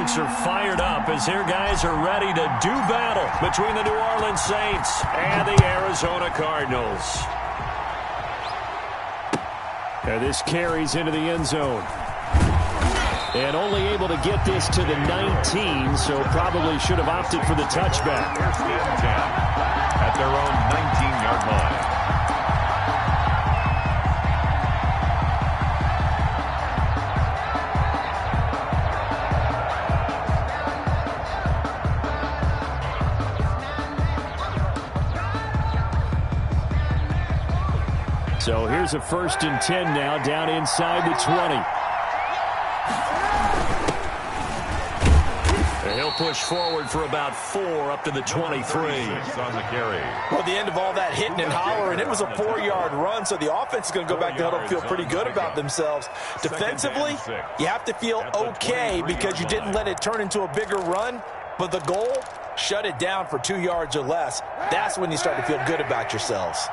folks are fired up as their guys are ready to do battle between the New Orleans Saints and the Arizona Cardinals. And this carries into the end zone. And only able to get this to the 19, so probably should have opted for the touchback. At their own 19-yard line. So here's a 1st and 10 now, down inside the 20. And he'll push forward for about 4 up to the 23. On the carry. Well, the end of all that hitting and hollering, it was a 4-yard run, so the offense is going to go back to huddle and feel pretty good about themselves. Defensively, you have to feel okay because you didn't let it turn into a bigger run, but the goal, shut it down for 2 yards or less. That's when you start to feel good about yourselves.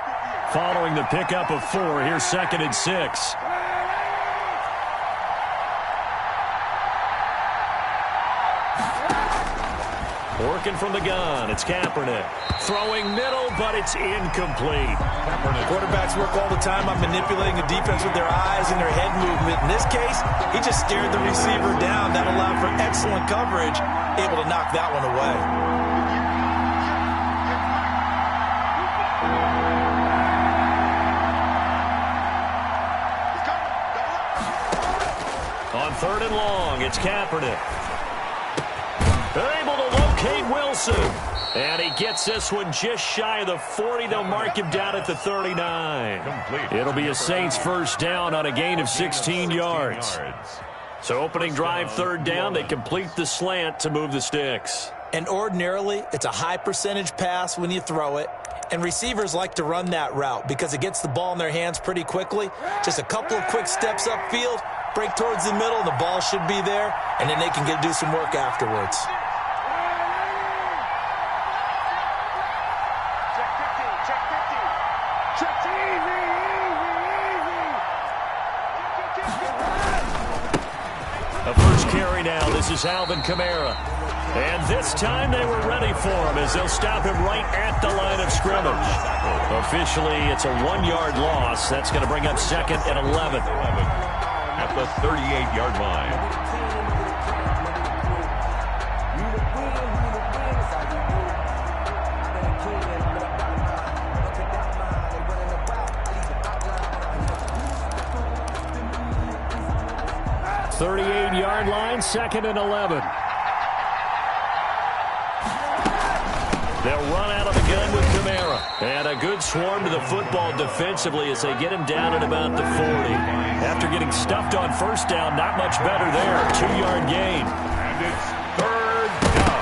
Following the pickup of 4, here's 2nd and 6. Working from the gun, it's Kaepernick. Throwing middle, but it's incomplete. Quarterbacks work all the time on manipulating a defense with their eyes and their head movement. In this case, he just stared the receiver down. That allowed for excellent coverage, able to knock that one away. On 3rd and long, it's Kaepernick. They're able to locate Wilson. And he gets this one just shy of the 40. They'll mark him down at the 39. It'll be a Saints 1st down on a gain of 16 yards. So opening drive 3rd down, they complete the slant to move the sticks. And ordinarily, it's a high percentage pass when you throw it. And receivers like to run that route because it gets the ball in their hands pretty quickly. Just a couple of quick steps upfield, break towards the middle, and the ball should be there, and then they can do some work afterwards. A first carry now. This is Alvin Kamara. And this time they were ready for him as they'll stop him right at the line of scrimmage. Officially, it's a 1-yard loss. That's going to bring up 2nd and 11. At the 38-yard line. The 38-yard line, 2nd and 11. They'll run out of the gun with Kamara. And a good swarm to the football defensively as they get him down at about the 40. After getting stuffed on 1st down, not much better there. 2-yard gain. And it's 3rd down.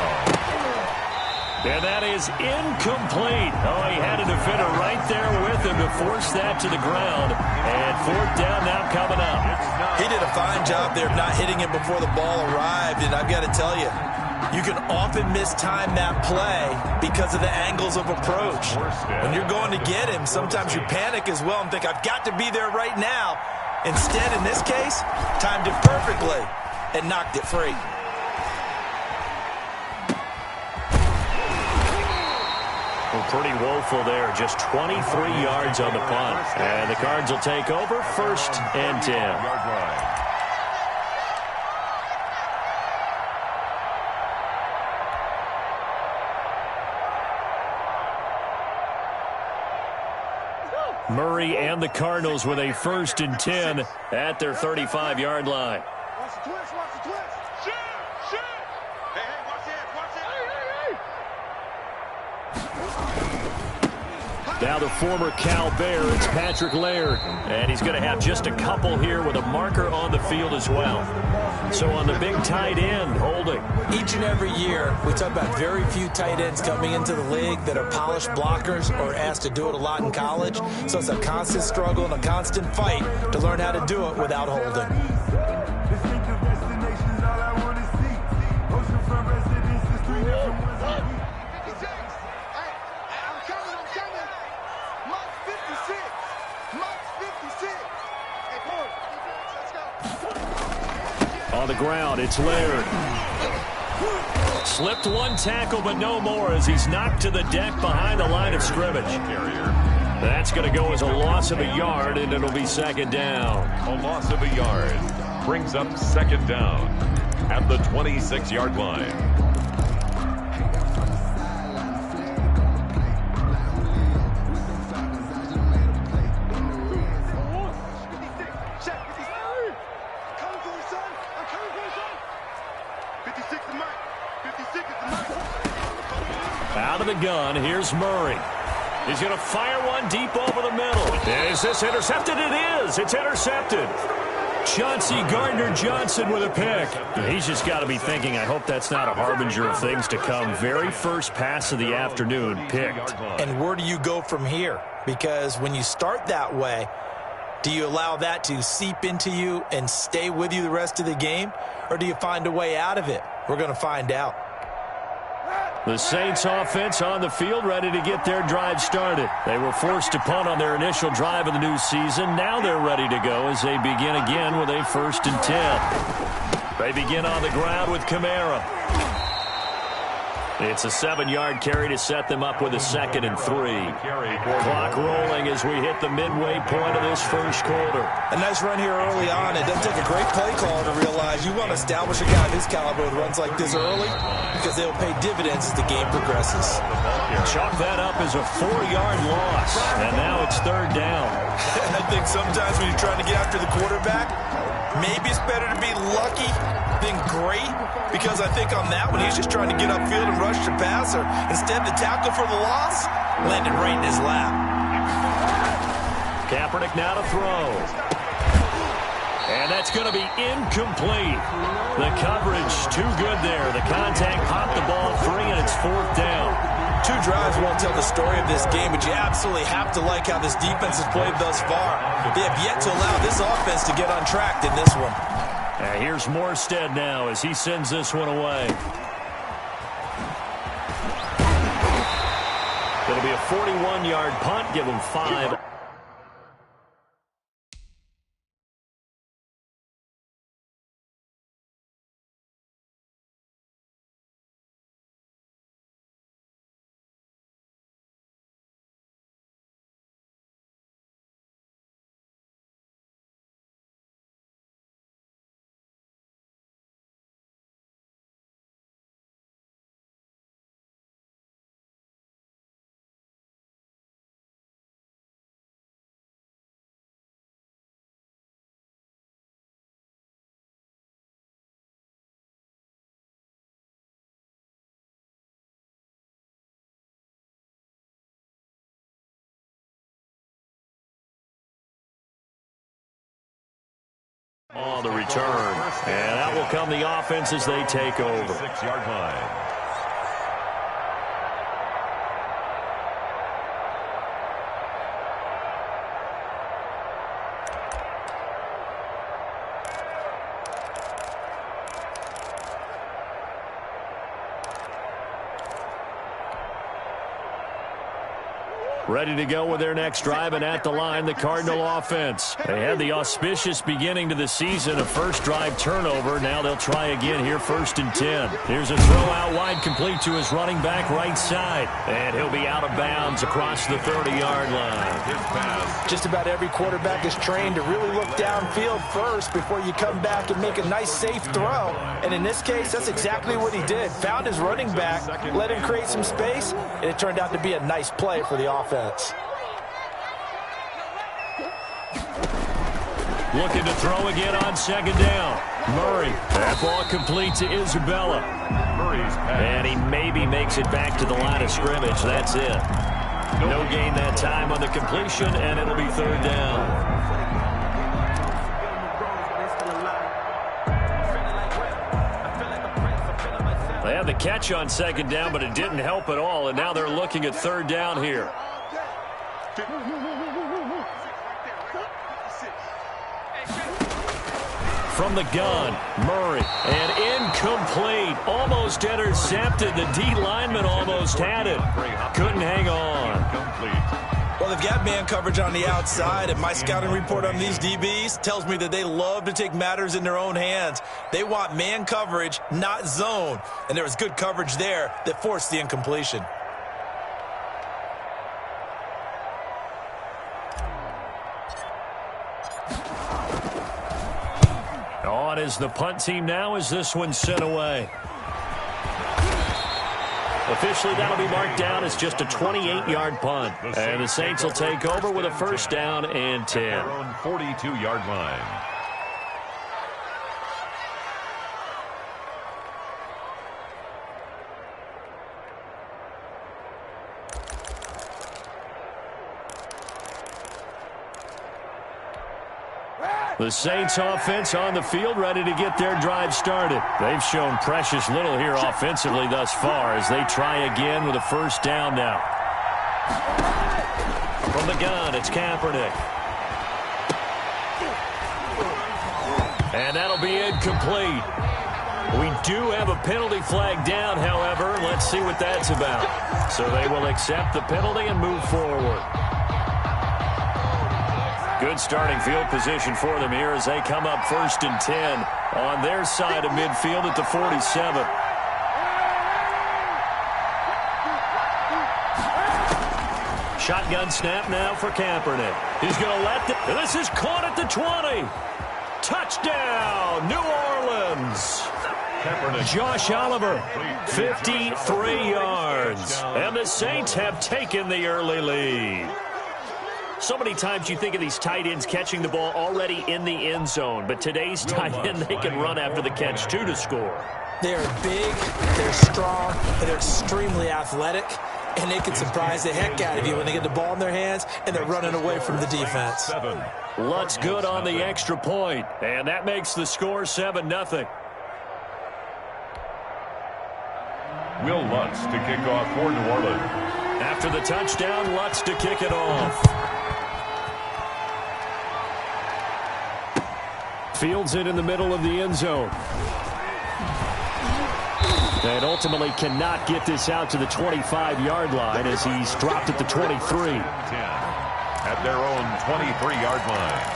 And that is incomplete. Oh, he had a defender right there with him to force that to the ground. And 4th down now coming up. He did a fine job there of not hitting him before the ball arrived, and I've got to tell you, you can often mistime that play because of the angles of approach. When you're going to get him, sometimes you panic as well and think, I've got to be there right now. Instead, in this case, timed it perfectly and knocked it free. Well, pretty woeful there. Just 23 yards on the punt. And the Cards will take over 1st and 10. Murray and the Cardinals with a 1st and 10 at their 35-yard line. Watch the twist, watch the twist. Shoot. Hey, watch it. Now the former Cal Bear, it's Patrick Laird. And he's going to have just a couple here with a marker on the field as well. So on the big tight end, holding. Each and every year, we talk about very few tight ends coming into the league that are polished blockers or asked to do it a lot in college. So it's a constant struggle and a constant fight to learn how to do it without holding. On the ground, it's Laird. Slipped one tackle, but no more as he's knocked to the deck behind the line of scrimmage. That's going to go as a loss of a yard, and it'll be second down. A loss of a yard brings up second down at the 26-yard line. Out of the gun, here's Murray. He's going to fire one deep over the middle. Is this intercepted? It is. It's intercepted. Chauncey Gardner-Johnson with a pick. He's just got to be thinking, I hope that's not a harbinger of things to come. Very first pass of the afternoon picked. And where do you go from here? Because when you start that way, do you allow that to seep into you and stay with you the rest of the game? Or do you find a way out of it? We're going to find out. The Saints offense on the field, ready to get their drive started. They were forced to punt on their initial drive of the new season. Now they're ready to go as they begin again with a 1st and 10. They begin on the ground with Kamara. It's a 7-yard carry to set them up with a 2nd and 3. Clock rolling as we hit the midway point of this first quarter. A nice run here early on. It doesn't take a great play caller to realize you want to establish a guy of his caliber with runs like this early because they'll pay dividends as the game progresses. Chalk that up as a 4-yard loss, and now it's 3rd down. I think sometimes when you're trying to get after the quarterback, maybe it's better to be lucky than great, because I think on that one he's just trying to get upfield and rush the passer. Instead, the tackle for the loss landed right in his lap. Kaepernick now to throw. And that's going to be incomplete. The coverage too good there. The contact popped the ball free, and it's 4th down. 2 drives won't tell the story of this game, but you absolutely have to like how this defense has played thus far. They have yet to allow this offense to get untracked in this one. Here's Morstead now as he sends this one away. It'll be a 41-yard punt, give him 5. On the return, and that will come the offense as they take over. 6-yard line. Ready to go with their next drive, and at the line, the Cardinal offense. They had the auspicious beginning to the season, a first drive turnover. Now they'll try again here, 1st and 10. Here's a throw out wide, complete to his running back right side. And he'll be out of bounds across the 30-yard line. Just about every quarterback is trained to really look downfield first before you come back and make a nice, safe throw. And in this case, that's exactly what he did. Found his running back, let him create some space, and it turned out to be a nice play for the offense. Looking to throw again on 2nd down. Murray. That ball complete to Isabella. And he maybe makes it back to the line of scrimmage. That's it. No gain that time on the completion, and it'll be 3rd down. They had the catch on 2nd down, but it didn't help at all, and now they're looking at 3rd down here. From the gun, Murray, and incomplete. Almost intercepted. The D lineman almost had it. Couldn't hang on. Well, they've got man coverage on the outside, and my scouting report on these DBs tells me that they love to take matters in their own hands. They want man coverage, not zone. And there was good coverage there that forced the incompletion. On is the punt team now as this one sent away. Officially, that'll be marked down as just a 28-yard punt. And the Saints will take over with a first down and 10. Their own 42-yard line. The Saints offense on the field, ready to get their drive started. They've shown precious little here offensively thus far as they try again with a first down now. From the gun, it's Kaepernick. And that'll be incomplete. We do have a penalty flag down, however. Let's see what that's about. So they will accept the penalty and move forward. Good starting field position for them here as they come up first and 10 on their side of midfield at the 47. Shotgun snap now for Kaepernick. He's going to let this is caught at the 20. Touchdown, New Orleans. Josh Oliver, 53 yards. And the Saints have taken the early lead. So many times you think of these tight ends catching the ball already in the end zone, but today's tight end, they can run after the catch, too, to score. They're big, they're strong, and they're extremely athletic, and they can surprise the heck out of you when they get the ball in their hands and they're running away from the defense. Lutz good on the extra point, and that makes the score 7-0. Will Lutz to kick off for New Orleans. After the touchdown, Lutz to kick it off. Fields it in the middle of the end zone. And ultimately cannot get this out to the 25-yard line as he's dropped at the 23. 10 at their own 23-yard line.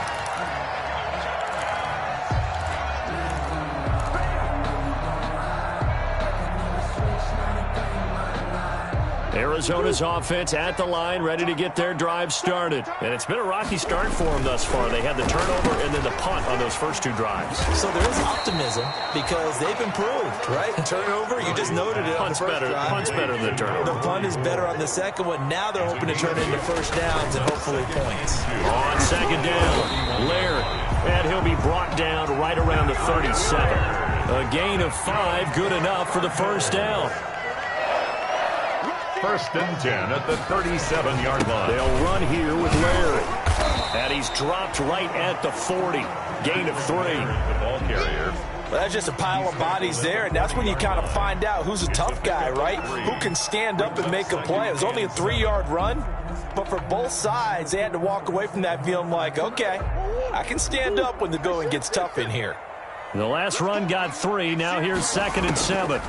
Arizona's offense at the line, ready to get their drive started. And it's been a rocky start for them thus far. They had the turnover and then the punt on those first two drives. So there is optimism because they've improved, right? Turnover, you just noted it. Punt's better than the turnover. The punt is better on the second one. Now they're hoping to turn it into first downs and hopefully points. On second down, Laird. And he'll be brought down right around the 37. A gain of 5, good enough for the first down. First and 10 at the 37-yard line. They'll run here with Laird. And he's dropped right at the 40. Gain of 3. The ball carrier. Well, that's just a pile of bodies there, and that's when you kind of find out who's a tough guy, right? Who can stand up and make a play. It was only a 3-yard run, but for both sides, they had to walk away from that feeling like, okay, I can stand up when the going gets tough in here. The last run got 3. Now here's 2nd and 7.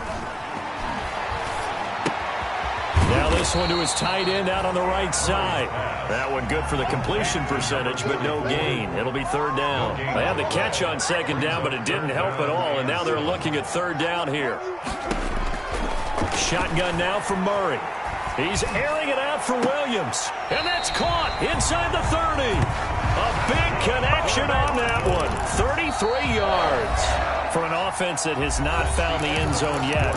Now this one to his tight end out on the right side. That one good for the completion percentage, but no gain. It'll be 3rd down. They had the catch on 2nd down, but it didn't help at all, and now they're looking at 3rd down here. Shotgun now for Murray. He's airing it out for Williams, and that's caught inside the 30. A big connection on that one. 33 yards. For an offense that has not found the end zone yet,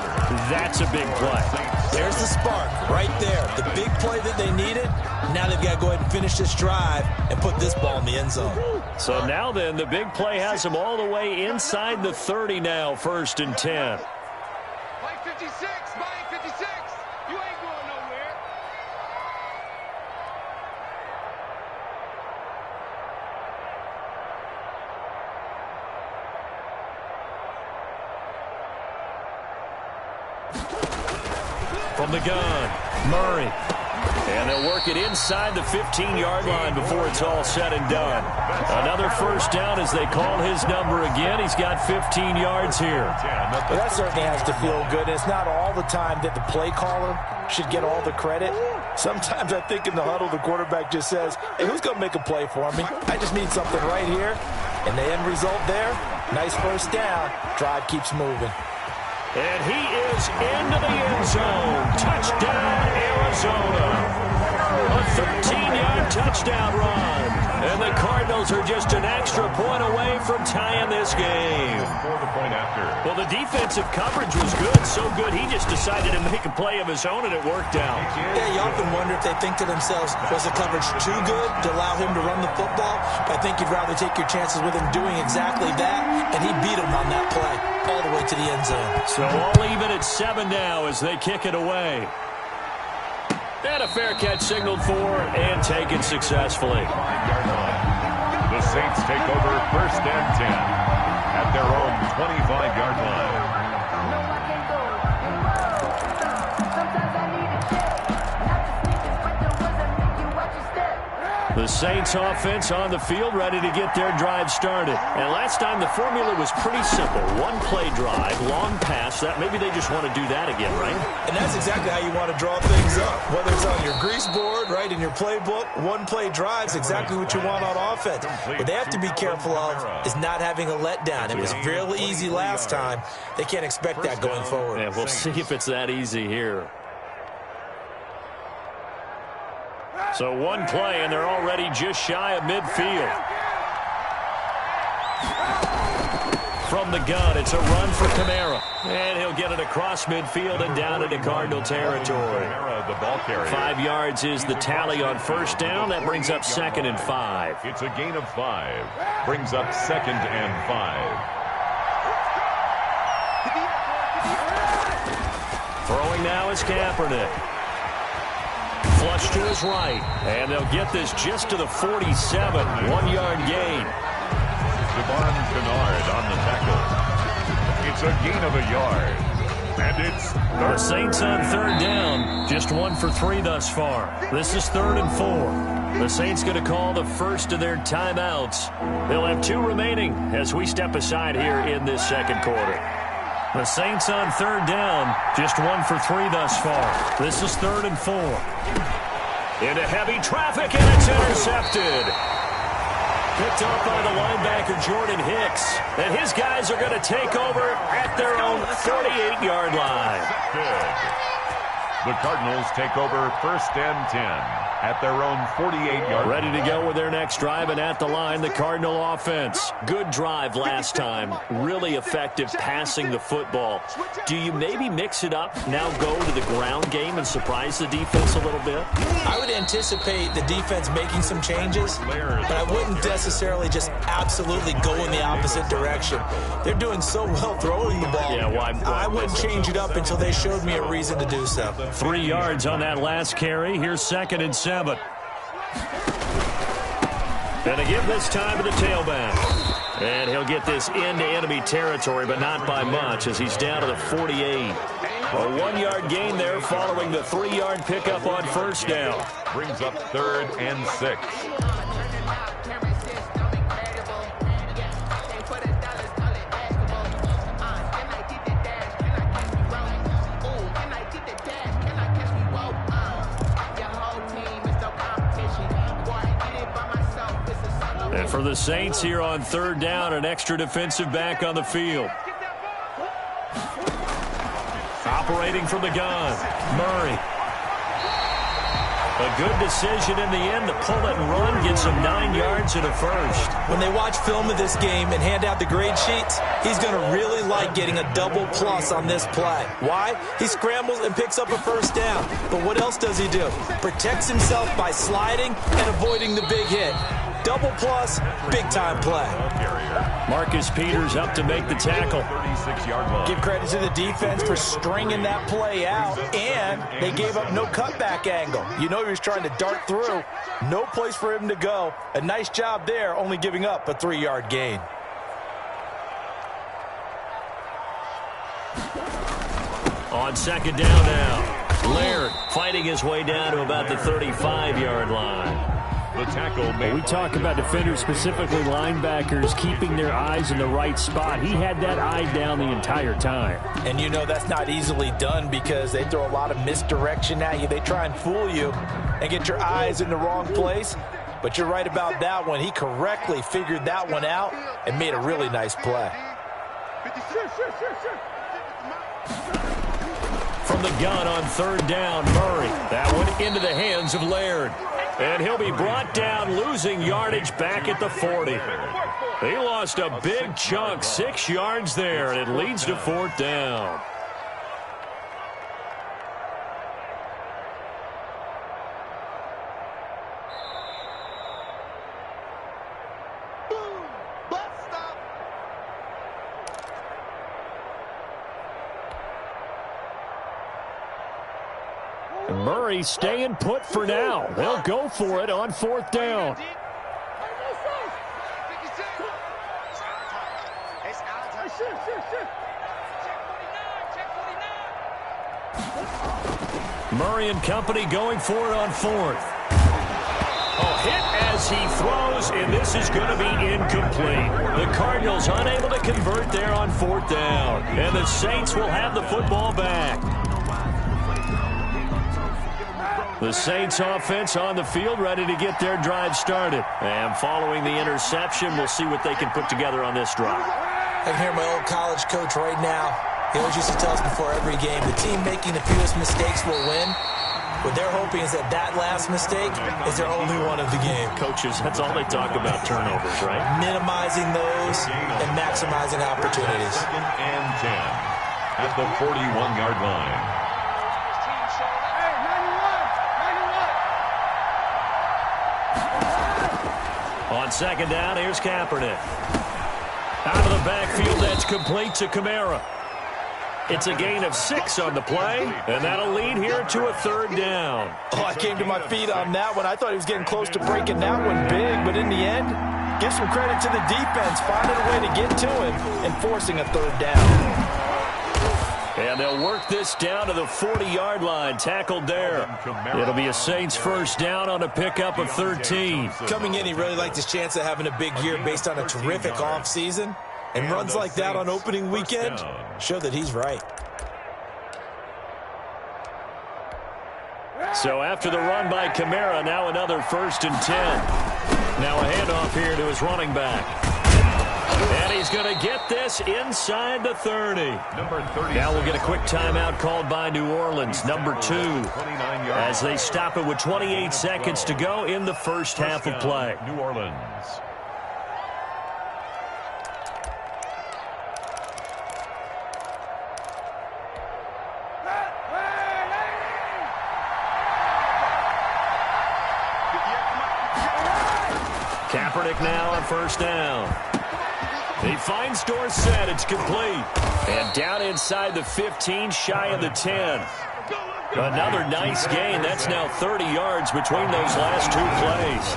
that's a big play. There's the spark right there. The big play that they needed. Now they've got to go ahead and finish this drive and put this ball in the end zone. So now then, the big play has them all the way inside the 30 now, 1st and 10. Mike 56, Mike 56. You ain't going nowhere. From the gun, Murray. And they'll work it inside the 15-yard line before it's all said and done. Another first down as they call his number again. He's got 15 yards here. Well, that certainly has to feel good. It's not all the time that the play caller should get all the credit. Sometimes I think in the huddle, the quarterback just says, hey, who's going to make a play for me? I just need something right here. And the end result there, nice first down. Drive keeps moving. And he is into the end zone. Touchdown, Arizona. A 13-yard touchdown run. And the Cardinals are just an extra point away from tying this game. Well, the defensive coverage was good, so good he just decided to make a play of his own, and it worked out. Yeah, you often wonder if they think to themselves, was the coverage too good to allow him to run the football? I think you'd rather take your chances with him doing exactly that, and he beat him on that play all the way to the end zone. So all even at 7 now as they kick it away. And a fair catch signaled for and taken successfully. The Saints take over first and 10 at their own 25-yard line. The Saints offense on the field ready to get their drive started. And last time the formula was pretty simple. One play drive, long pass. That maybe they just want to do that again, right? And that's exactly how you want to draw things up. Whether it's on your grease board, right, in your playbook, one play drive is exactly what you want on offense. What they have to be careful of is not having a letdown. It was fairly easy last time. They can't expect that going forward. Yeah, we'll see if it's that easy here. So one play, and they're already just shy of midfield. From the gun, it's a run for Kamara. And he'll get it across midfield and down into Cardinal territory. 5 yards is the tally on first down. That brings up 2nd and 5. It's a gain of 5. Brings up 2nd and 5. Throwing now is Kaepernick. Flush to his right, and they'll get this just to the 47, 1-yard gain. Devon Kennard on the tackle. It's a gain of a yard, and it's The Saints on 3rd down, just 1 for 3 thus far. This is 3rd and 4. The Saints going to call the first of their timeouts. They'll have 2 remaining as we step aside here in this second quarter. The Saints on 3rd down, just 1 for 3 thus far. This is 3rd and 4. Into heavy traffic, and it's intercepted. Picked off by the linebacker, Jordan Hicks. And his guys are going to take over at their own 48-yard line. The Cardinals take over first and 10 at their own 48-yard line. Ready to go with their next drive, and at the line, the Cardinal offense. Good drive last time. Really effective passing the football. Do you maybe mix it up, now go to the ground game and surprise the defense a little bit? I would anticipate the defense making some changes, but I wouldn't necessarily just absolutely go in the opposite direction. They're doing so well throwing the ball. Yeah, why I wouldn't change it up until they showed me a reason to do so. 3 yards on that last carry. Here's 2nd and 7. And again this time to the tailback. And he'll get this into enemy territory, but not by much as he's down to the 48. A 1-yard gain there following the 3-yard pickup on first down. Brings up 3rd and 6. And for the Saints here on 3rd down, an extra defensive back on the field. Operating from the gun, Murray. A good decision in the end to pull it and run, gets him 9 yards and a first. When they watch film of this game and hand out the grade sheets, he's going to really like getting a double plus on this play. Why? He scrambles and picks up a first down. But what else does he do? Protects himself by sliding and avoiding the big hit. Double plus, big-time play. Marcus Peters up to make the tackle. 36-yard line. Give credit to the defense for stringing that play out, and they gave up no cutback angle. You know he was trying to dart through. No place for him to go. A nice job there, only giving up a 3-yard gain. On 2nd down now. Laird fighting his way down to about the 35-yard line. The tackle made. We talk about defenders, specifically linebackers, keeping their eyes in the right spot. He had that eye down the entire time. And you know that's not easily done because they throw a lot of misdirection at you. They try and fool you and get your eyes in the wrong place. But you're right about that one. He correctly figured that one out and made a really nice play. From the gun on third down, Murray. That one into the hands of Laird. And he'll be brought down, losing yardage back at the 40. He lost a big chunk, 6 yards there, and it leads to fourth down. Murray staying put for now. They'll go for it on fourth down. Murray and company going for it on fourth. Oh, hit as he throws, and this is going to be incomplete. The Cardinals unable to convert there on fourth down, and the Saints will have the football back. The Saints offense on the field, ready to get their drive started. And following the interception, we'll see what they can put together on this drive. I can hear my old college coach right now. He always used to tell us before every game, the team making the fewest mistakes will win. What they're hoping is that last mistake is their only one of the game. Coaches, that's all they talk about, turnovers, right? Minimizing those and maximizing opportunities. Second and 10 at the 41-yard line. On second down, here's Kaepernick. Out of the backfield, that's complete to Kamara. It's a gain of 6 on the play, and that'll lead here to a third down. Oh, I came to my feet on that one. I thought he was getting close to breaking that one big, but in the end, give some credit to the defense, finding a way to get to him and forcing a third down. And they'll work this down to the 40-yard line, tackled there. It'll be a Saints first down on a pickup of 13. Coming in, he really liked his chance of having a big year based on a terrific offseason. And runs like that on opening weekend show that he's right. So after the run by Kamara, now another 1st and 10. Now a handoff here to his running back. And he's going to get this inside the 30. Now we'll get a quick timeout called by New Orleans, number 2, as they stop it with 28 seconds to go in the first half of play. New Orleans. Kaepernick now on first down. He finds Dorsett. It's complete. And down inside the 15, shy of the 10. Another nice gain. That's now 30 yards between those last 2 plays.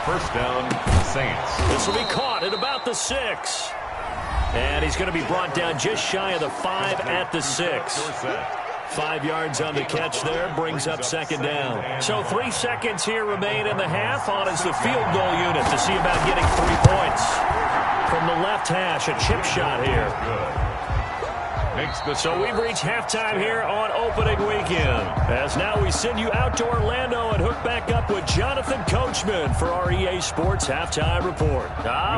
First down, Saints. This will be caught at about the 6. And he's going to be brought down just shy of the 5 at the 6. 5 yards on the catch there, brings up second down. So 3 seconds here remain in the half. On is the field goal unit to see about getting 3 points. From the left hash, a chip shot here. So we've reached halftime here on opening weekend. As now we send you out to Orlando and hook back up with Jonathan Coachman for our EA Sports Halftime Report.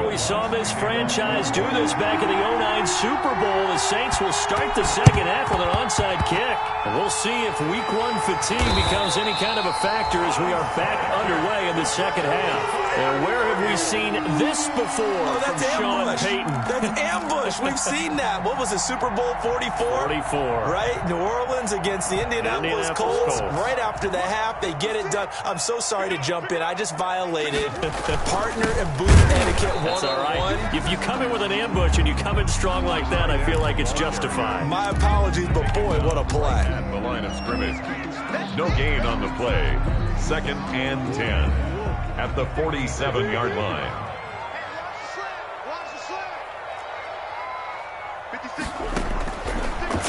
We saw this franchise do this back in the 09 Super Bowl. The Saints will start the second half with an onside kick. And we'll see if Week 1 fatigue becomes any kind of a factor as we are back underway in the second half. And where have we seen this before from Sean Payton? That's ambush. We've seen that. What was it, Super Bowl 44? 44. Right? New Orleans against the Indianapolis Colts. Right after the half, they get it done. I'm so sorry to jump in. I just violated partner and booth etiquette 101. That's all right. If you come in with an ambush and you come in strong like that, I feel like it's justified. My apologies, but boy, what a play. At the line of scrimmage. No gain on the play. Second and 10 at the 47-yard line.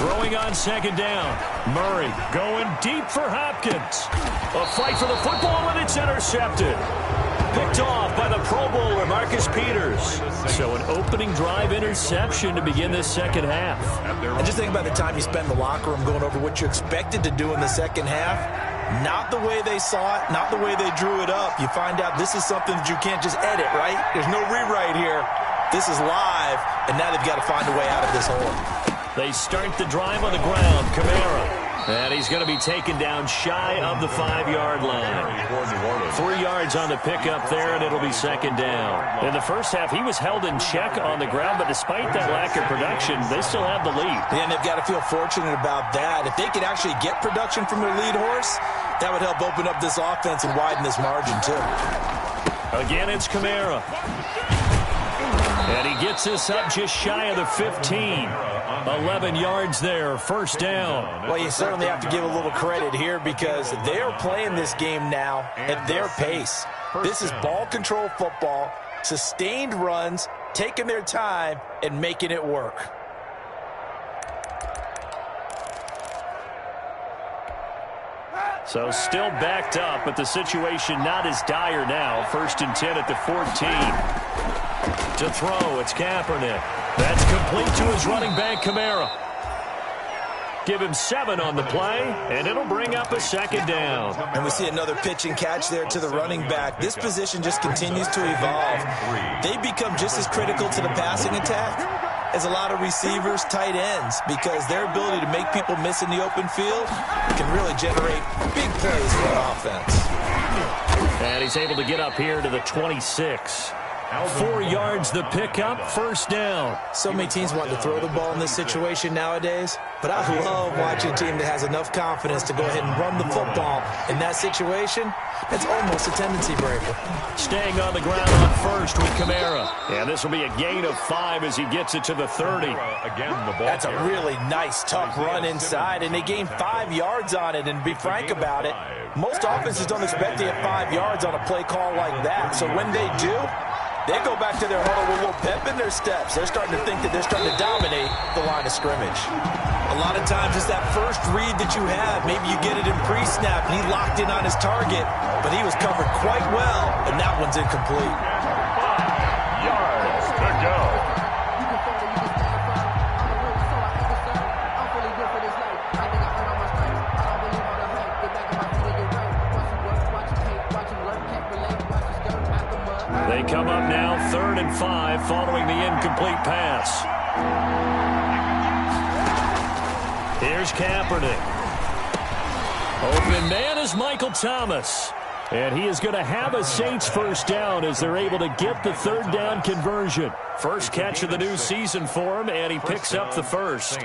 Throwing on second down. Murray going deep for Hopkins. A fight for the football, and it's intercepted. Picked off by the Pro Bowler, Marcus Peters. So an opening drive interception to begin this second half. And just think about the time you spend in the locker room going over what you expected to do in the second half. Not the way they saw it, not the way they drew it up. You find out this is something that you can't just edit, right? There's no rewrite here. This is live, and now they've got to find a way out of this hole. They start the drive on the ground. Kamara. And he's going to be taken down shy of the 5-yard line. 3 yards on the pickup there, and it'll be second down. In the first half, he was held in check on the ground, but despite that lack of production, they still have the lead. Yeah, and they've got to feel fortunate about that. If they could actually get production from their lead horse, that would help open up this offense and widen this margin, too. Again, it's Kamara. And he gets us up just shy of the 15. 11 yards there, first down. Well, you certainly have to give a little credit here because they're playing this game now at their pace. This is ball control football, sustained runs, taking their time, and making it work. So still backed up, but the situation not as dire now. 1st and 10 at the 14. To throw, it's Kaepernick. That's complete to his running back, Kamara. Give him 7 on the play, and it'll bring up a second down. And we see another pitch and catch there to the running back. This position just continues to evolve. They become just as critical to the passing attack as a lot of receivers, tight ends, because their ability to make people miss in the open field can really generate big plays for an offense. And he's able to get up here to the 26. 4 yards the pickup, first down. So many teams want to throw the ball in this situation nowadays, but I love watching a team that has enough confidence to go ahead and run the football. In that situation, it's almost a tendency breaker. Staying on the ground on first with Kamara. And this will be a gain of 5 as he gets it to the 30. That's a really nice, tough run inside, and they gain 5 yards on it. And to be frank about it, most offenses don't expect to get 5 yards on a play call like that. So when they do, they go back to their huddle with a little pep in their steps. They're starting to think that they're starting to dominate the line of scrimmage. A lot of times it's that first read that you have. Maybe you get it in pre-snap, and he locked in on his target, but he was covered quite well, and that one's incomplete. 5 yards to go. They come up now 3rd and 5 following the incomplete pass. Here's Kaepernick. Open man is Michael Thomas. And he is going to have a Saints first down as they're able to get the 3rd down conversion. First catch of the new season for him, and he picks up the first.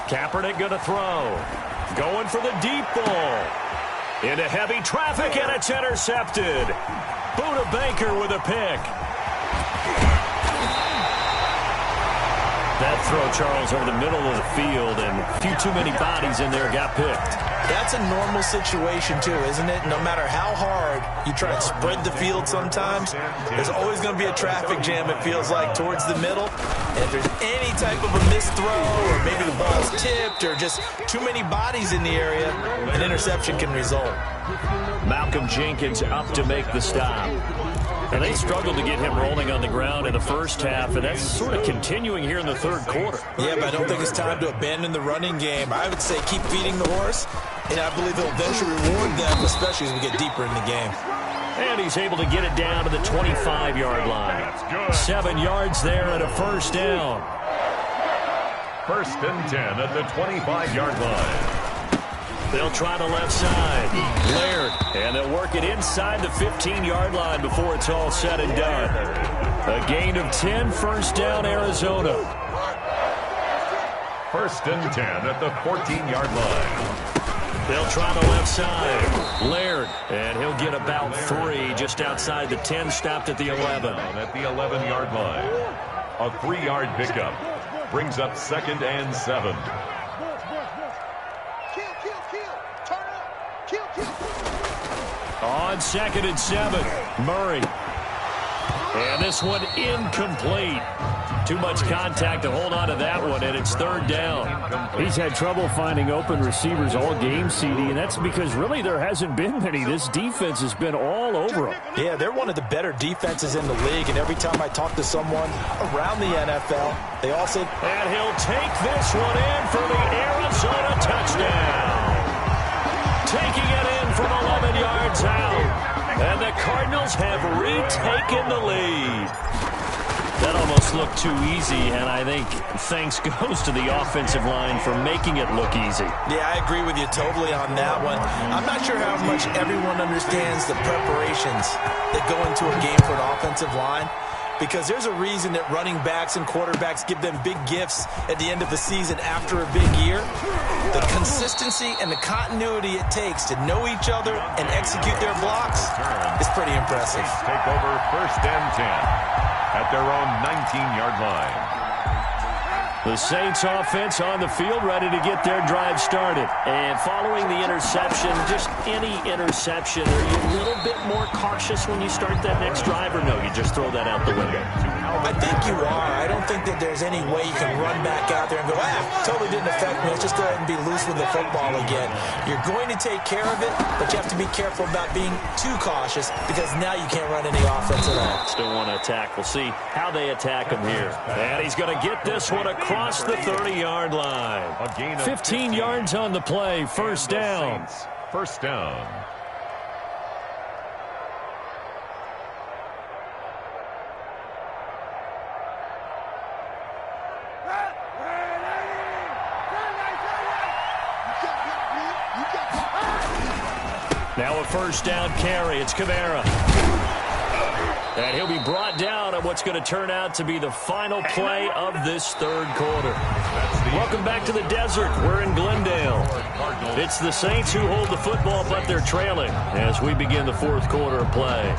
Kaepernick going to throw. Going for the deep ball. Into heavy traffic, and it's intercepted. Buda Baker with a pick. That throw, Charles, over the middle of the field, and a few too many bodies in there got picked. That's a normal situation, too, isn't it? No matter how hard you try and spread the field sometimes, there's always going to be a traffic jam, it feels like, towards the middle. And if there's any type of a missed throw, or maybe the ball's tipped, or just too many bodies in the area, an interception can result. Malcolm Jenkins up to make the stop. And they struggled to get him rolling on the ground in the first half, and that's sort of continuing here in the 3rd quarter. Yeah, but I don't think it's time to abandon the running game. I would say keep feeding the horse, and I believe they'll eventually reward them, especially as we get deeper in the game. And he's able to get it down to the 25-yard line. 7 yards there and a first down. 1st and 10 at the 25-yard line. They'll try the left side. Laird. And they'll work it inside the 15-yard line before it's all said and done. A gain of 10, first down, Arizona. 1st and 10 at the 14-yard line. They'll try the left side. Laird, and he'll get about 3 just outside the 10, stopped at the 11. At the 11-yard line. A 3-yard pickup brings up 2nd and 7. On 2nd and 7, Murray. And this one incomplete. Too much contact to hold on to that one, and it's 3rd down. He's had trouble finding open receivers all game, CD, and that's because really there hasn't been many. This defense has been all over them. Yeah, they're one of the better defenses in the league, and every time I talk to someone around the NFL, they all say... And he'll take this one in for the Arizona touchdown. Taking it in from 11 yards out. And the Cardinals have retaken the lead. That almost looked too easy, and I think thanks goes to the offensive line for making it look easy. Yeah, I agree with you totally on that one. I'm not sure how much everyone understands the preparations that go into a game for an offensive line, because there's a reason that running backs and quarterbacks give them big gifts at the end of the season after a big year. The consistency and the continuity it takes to know each other and execute their blocks is pretty impressive. Take over 1st and 10 at their own 19-yard line. The Saints offense on the field, ready to get their drive started. And following the interception, just any interception, are you a little bit more cautious when you start that next drive, or no, you just throw that out the window? I think you are. I don't think that there's any way you can run back out there and go, totally didn't affect me. Let's just go ahead and be loose with the football again. You're going to take care of it, but you have to be careful about being too cautious, because now you can't run any offense at all. Still want to attack. We'll see how they attack him here. And he's going to get this one across the 30-yard line. 15 yards on the play. 1st down. 1st down. Now a 1st down carry. It's Kamara. And he'll be brought down on what's going to turn out to be the final play of this 3rd quarter. Welcome back to the desert. We're in Glendale. It's the Saints who hold the football, but they're trailing as we begin the 4th quarter of play.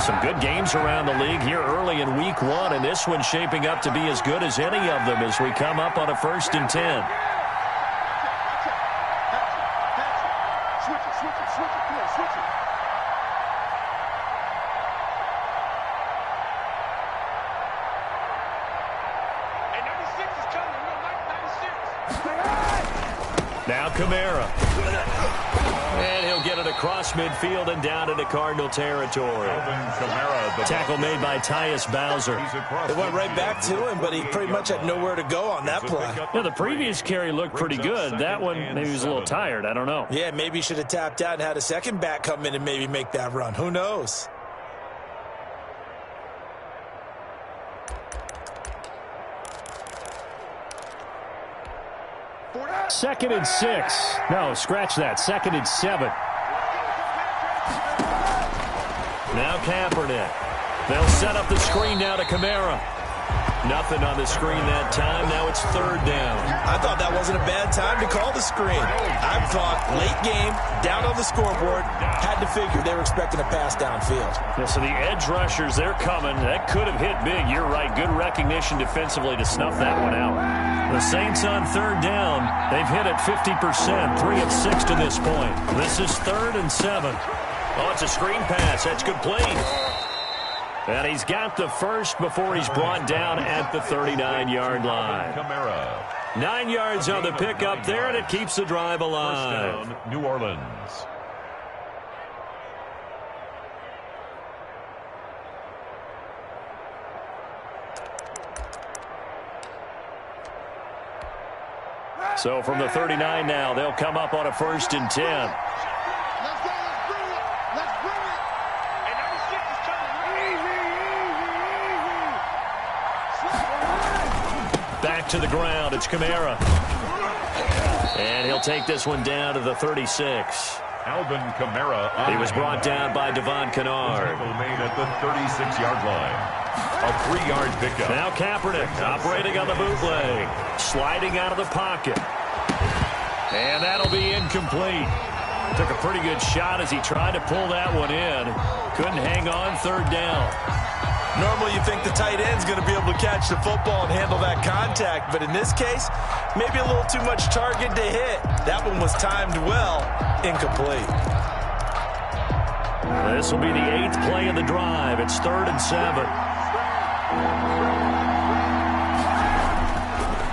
Some good games around the league here early in week 1, and this one's shaping up to be as good as any of them as we come up on a 1st and 10. Now Kamara. And he'll get it across midfield and down into Cardinal territory. Tackle made by Tyus Bowser. It went right back to him, but he pretty much had nowhere to go on that play. Yeah, the previous carry looked pretty good. That one, maybe he was a little tired. I don't know. Yeah, maybe he should have tapped out and had a second back come in and maybe make that run. Who knows? Second and 6. No, scratch that. 2nd and 7. Now Kaepernick. They'll set up the screen now to Kamara. Nothing on the screen that time. Now it's 3rd down. I thought that wasn't a bad time to call the screen. I thought late game, down on the scoreboard, had to figure they were expecting a pass downfield. Yeah, so the edge rushers, they're coming. That could have hit big. You're right. Good recognition defensively to snuff that one out. The Saints on 3rd down. They've hit it 50%, 3 of 6 to this point. This is 3rd and 7. Oh, it's a screen pass. That's complete. And he's got the first before he's brought down at the 39-yard line. 9 yards on the pickup there, and it keeps the drive alive. First down, New Orleans. So from the 39 now, they'll come up on a 1st and 10. Back to the ground. It's Kamara. And he'll take this one down to the 36. Alvin Kamara. He was brought down by Devon Kennard. Made at the 36-yard line. A 3-yard pickup. Now Kaepernick operating on the bootleg. Sliding out of the pocket. And that'll be incomplete. Took a pretty good shot as he tried to pull that one in. Couldn't hang on, third down. Normally you think the tight end's going to be able to catch the football and handle that contact, but in this case, maybe a little too much target to hit. That one was timed well, incomplete. This will be the 8th play of the drive. It's 3rd and 7.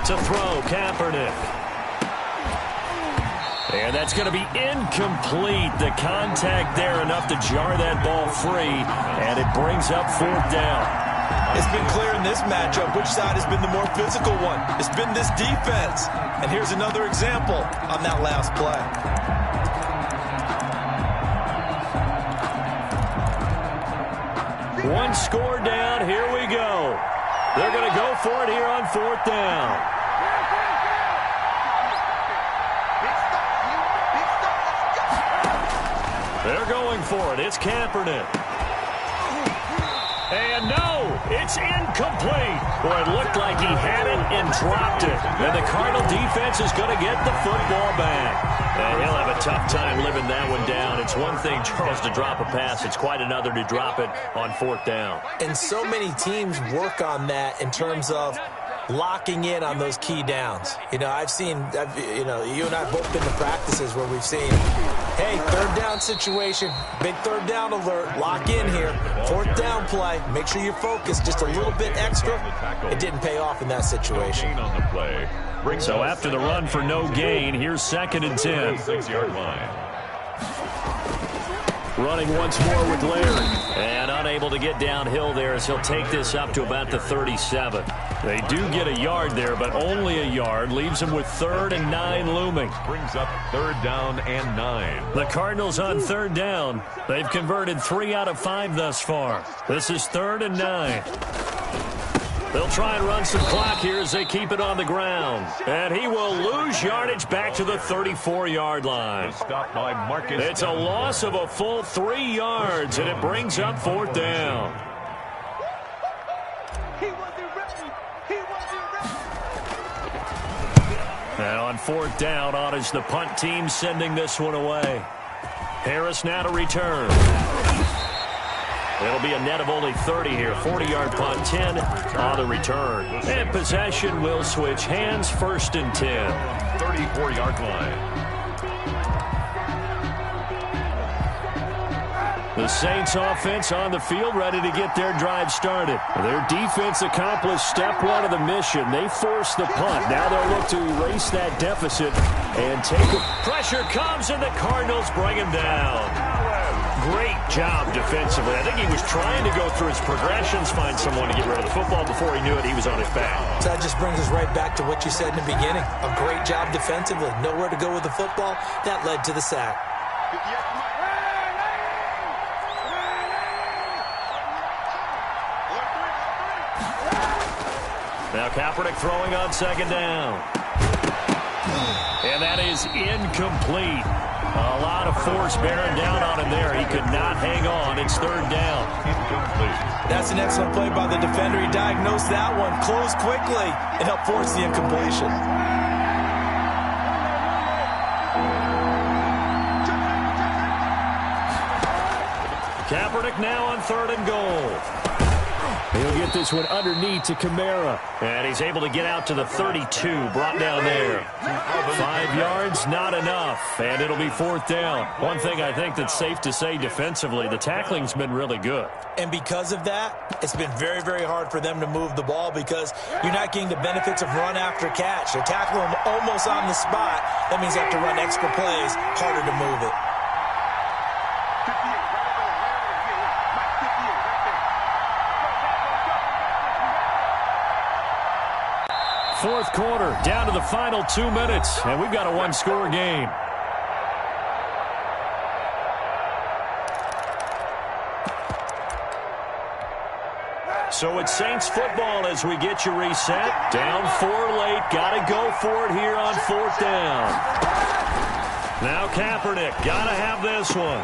To throw, Kaepernick. And that's going to be incomplete. The contact there enough to jar that ball free, and it brings up 4th down. It's been clear in this matchup which side has been the more physical one. It's been this defense. And here's another example on that last play. One score down. Here we go. They're going to go for it here on 4th down. They're going for it. It's Kaepernick. And no, it's incomplete. Boy, it looked like he had it and dropped it. And the Cardinal defense is going to get the football back. And he'll have a tough time living that one down. It's one thing, Charles, to drop a pass. It's quite another to drop it on 4th down. And so many teams work on that in terms of locking in on those key downs. You know, you and I have both been to practices where we've seen, hey, 3rd down situation, big 3rd down alert, lock in here, 4th down play, make sure you're focused just a little bit extra. It didn't pay off in that situation. So after the run for no gain, here's 2nd and 10. 6-yard line. Running once more with Larry. And unable to get downhill there as he'll take this up to about the 37. They do get a yard there, but only a yard. Leaves them with 3rd and 9 looming. Brings up 3rd down and 9. The Cardinals on 3rd down. They've converted 3 out of 5 thus far. This is 3rd and 9. They'll try and run some clock here as they keep it on the ground. And he will lose yardage back to the 34-yard line. Stopped by Marcus. It's a loss of a full 3 yards, and it brings up 4th down. And on 4th down, on is the punt team sending this one away. Harris now to return. It'll be a net of only 30 here. 40-yard punt, 10 on the return. And possession will switch hands, 1st and 10. 34-yard line. The Saints offense on the field ready to get their drive started. Their defense accomplished step 1 of the mission. They forced the punt. Now they'll look to erase that deficit and take it. Pressure comes, and the Cardinals bring him down. Great job defensively. I think he was trying to go through his progressions, find someone to get rid of the football. Before he knew it, he was on his back. So that just brings us right back to what you said in the beginning. A great job defensively. Nowhere to go with the football. That led to the sack. Now Kaepernick throwing on 2nd down. And that is incomplete. A lot of force bearing down on him there. He could not hang on. It's 3rd down. That's an excellent play by the defender. He diagnosed that one, closed quickly, and helped force the incompletion. Kaepernick now on 3rd and goal. He'll get this one underneath to Kamara. And he's able to get out to the 32, brought down there. 5 yards, not enough. And it'll be 4th down. One thing I think that's safe to say defensively, the tackling's been really good. And because of that, it's been very, very hard for them to move the ball because you're not getting the benefits of run after catch. They're tackling them almost on the spot. That means they have to run extra plays, harder to move it. Fourth quarter, down to the final 2 minutes, and we've got a 1-score game. So it's Saints football as we get you reset. Down 4 late. Got to go for it here on 4th down. Now Kaepernick. Got to have this one.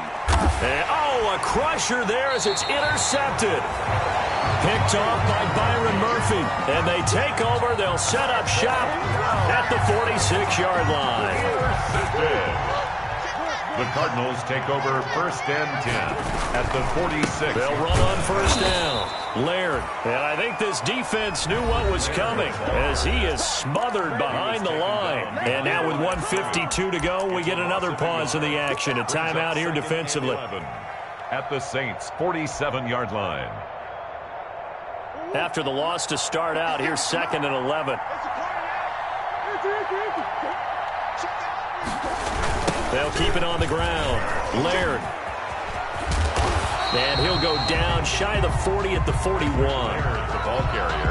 And, a crusher there as it's intercepted. Picked off by Byron Murphy. And they take over. They'll set up shop at the 46-yard line. The Cardinals take over 1st and 10 at the 46. They'll run on 1st down. Laird. And I think this defense knew what was coming as he is smothered behind the line. And now with 1:52 to go, we get another pause in the action. A timeout here defensively. At the Saints' 47-yard line. After the loss to start out, here's 2nd and 11. They'll keep it on the ground. Laird. And he'll go down shy of the 40 at the 41.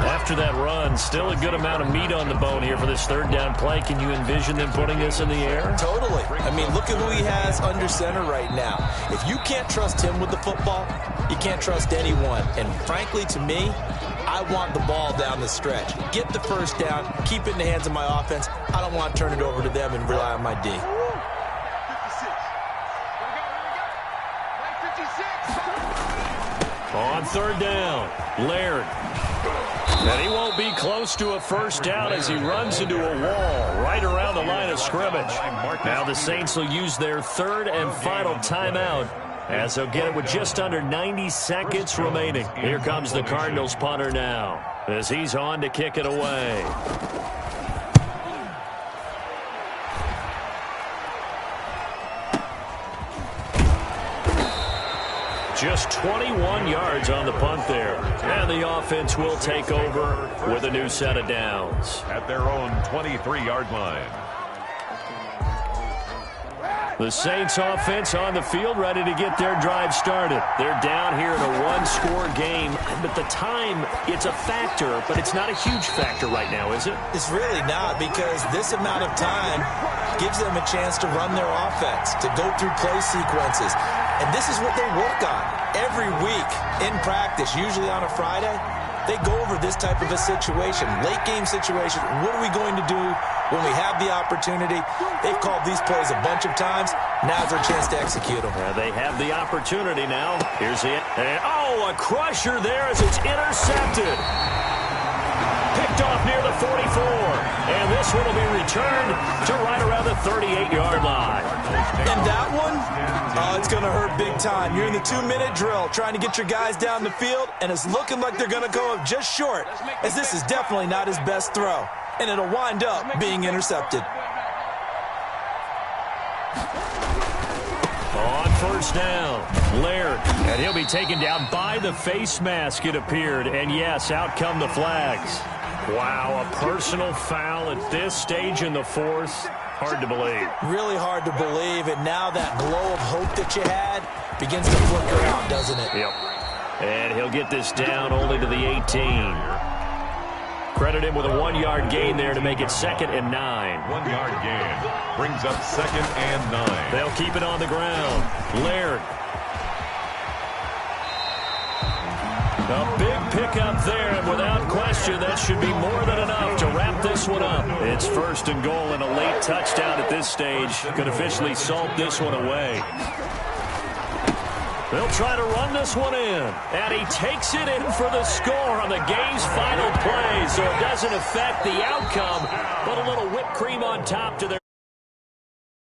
After that run, still a good amount of meat on the bone here for this 3rd down play. Can you envision them putting this in the air? Totally. I mean, look at who he has under center right now. If you can't trust him with the football, you can't trust anyone. And frankly, to me, I want the ball down the stretch. Get the 1st down, keep it in the hands of my offense. I don't want to turn it over to them and rely on my D. On 3rd down, Laird. And he won't be close to a 1st down as he runs into a wall right around the line of scrimmage. Now the Saints will use their 3rd and final timeout as they'll get it with just under 90 seconds remaining. Here comes the Cardinals punter now as he's on to kick it away. Just 21 yards on the punt there. And the offense will take over with a new set of downs. At their own 23-yard line. The Saints offense on the field ready to get their drive started. They're down here in a 1-score game. But the time, it's a factor, but it's not a huge factor right now, is it? It's really not, because this amount of time gives them a chance to run their offense, to go through play sequences. And this is what they work on every week in practice, usually on a Friday. They go over this type of a situation, late game situation. What are we going to do when we have the opportunity? They've called these plays a bunch of times. Now's their chance to execute them. They have the opportunity now. Here's the and a crusher there as it's intercepted. Picked off near the 44. And this one will be returned to right around the 38-yard line. And that one, it's going to hurt big time. You're in the 2-minute drill trying to get your guys down the field, and it's looking like they're going to go up just short, as this is definitely not his best throw. And it'll wind up being intercepted. On 1st down, Laird. And he'll be taken down by the face mask, it appeared. And yes, out come the flags. Wow, a personal foul at this stage in the 4th. Hard to believe. Really hard to believe. And now that glow of hope that you had begins to flicker out, doesn't it? Yep. And he'll get this down only to the 18. Credit him with a 1-yard gain there to make it 2nd and 9. 1-yard gain brings up 2nd and 9. They'll keep it on the ground. Laird. A big pickup there, and without question, that should be more than enough to wrap this one up. It's 1st and goal, and a late touchdown at this stage could officially salt this one away. They'll try to run this one in, and he takes it in for the score on the game's final play, so it doesn't affect the outcome, but a little whipped cream on top to their